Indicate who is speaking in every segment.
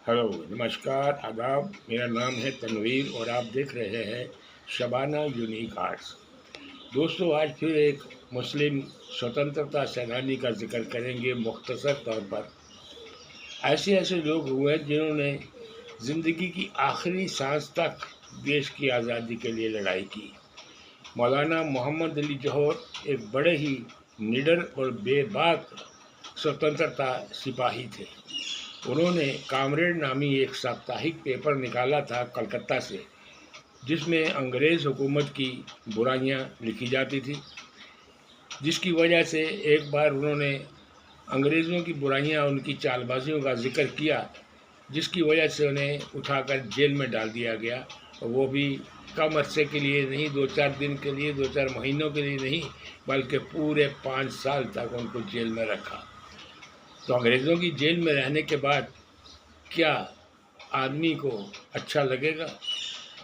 Speaker 1: Hello, नमस्कार, आदाब। मेरा नाम है तनवीर और आप देख रहे हैं शबाना यूनिक आर्ट्स। दोस्तों, आज फिर एक मुस्लिम स्वतंत्रता सेनानी का जिक्र करेंगे मुख्तसर तौर पर। ऐसे ऐसे लोग हुए जिन्होंने ज़िंदगी की आखिरी सांस तक देश की आज़ादी के लिए लड़ाई की। मौलाना मोहम्मद अली जौहर एक बड़े ही निडर और बेबाक स्वतंत्रता सिपाही थे। उन्होंने कामरेड नामी एक साप्ताहिक पेपर निकाला था कलकत्ता से, जिसमें अंग्रेज़ हुकूमत की बुराइयां लिखी जाती थी, जिसकी वजह से एक बार उन्होंने अंग्रेज़ों की बुराइयां, उनकी चालबाजियों का जिक्र किया, जिसकी वजह से उन्हें उठाकर जेल में डाल दिया गया। और वो भी कम अरसे के लिए नहीं, 2-4 दिन के लिए, 2-4 महीनों के लिए नहीं, बल्कि पूरे 5 साल तक उनको जेल में रखा। तो अंग्रेज़ों की जेल में रहने के बाद क्या आदमी को अच्छा लगेगा?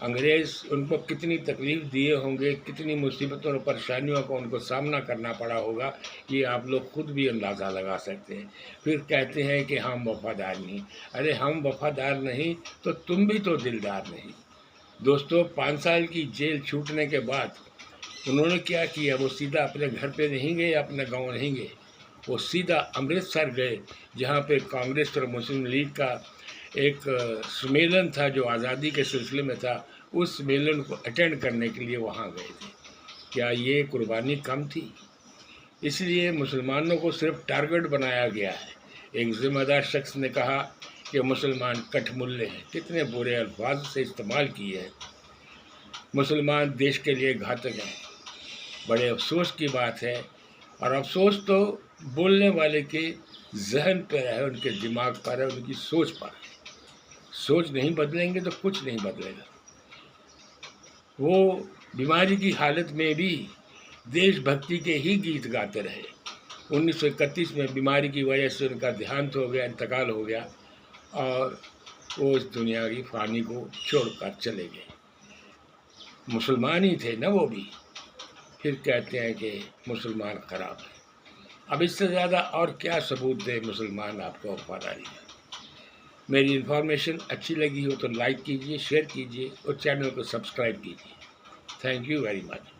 Speaker 1: अंग्रेज़ उनको कितनी तकलीफ़ दिए होंगे, कितनी मुसीबतों और परेशानियों का उनको सामना करना पड़ा होगा, ये आप लोग खुद भी अंदाज़ा लगा सकते हैं। फिर कहते हैं कि हम वफ़ादार नहीं। अरे हम वफ़ादार नहीं तो तुम भी तो दिलदार नहीं। दोस्तों, 5 साल की जेल छूटने के बाद उन्होंने क्या किया? वो सीधा अपने घर पे नहीं गए, अपने गाँव नहीं गए, वो सीधा अमृतसर गए, जहाँ पे कांग्रेस और मुस्लिम लीग का एक सम्मेलन था जो आज़ादी के सिलसिले में था। उस सम्मेलन को अटेंड करने के लिए वहाँ गए थे। क्या ये कुर्बानी कम थी? इसलिए मुसलमानों को सिर्फ टारगेट बनाया गया है। एक ज़िम्मेदार शख्स ने कहा कि मुसलमान कठमुल्ले हैं। कितने बुरे अल्फाज से इस्तेमाल किए हैं। मुसलमान देश के लिए घातक हैं। बड़े अफसोस की बात है, और अफसोस तो बोलने वाले के जहन पर है, उनके दिमाग पर है, उनकी सोच पर है। सोच नहीं बदलेंगे तो कुछ नहीं बदलेगा। वो बीमारी की हालत में भी देशभक्ति के ही गीत गाते रहे। 1931 में बीमारी की वजह से उनका देहांत हो गया, इंतकाल हो गया, और वो इस दुनिया की फानी को छोड़कर चले गए। मुसलमान ही थे ना वो भी। फिर कहते हैं कि मुसलमान ख़राब है। अब इससे ज़्यादा और क्या सबूत दे मुसलमान आपको वफादारी का? मेरी इन्फॉर्मेशन अच्छी लगी हो तो लाइक कीजिए, शेयर कीजिए और चैनल को सब्सक्राइब कीजिए। Thank you very much.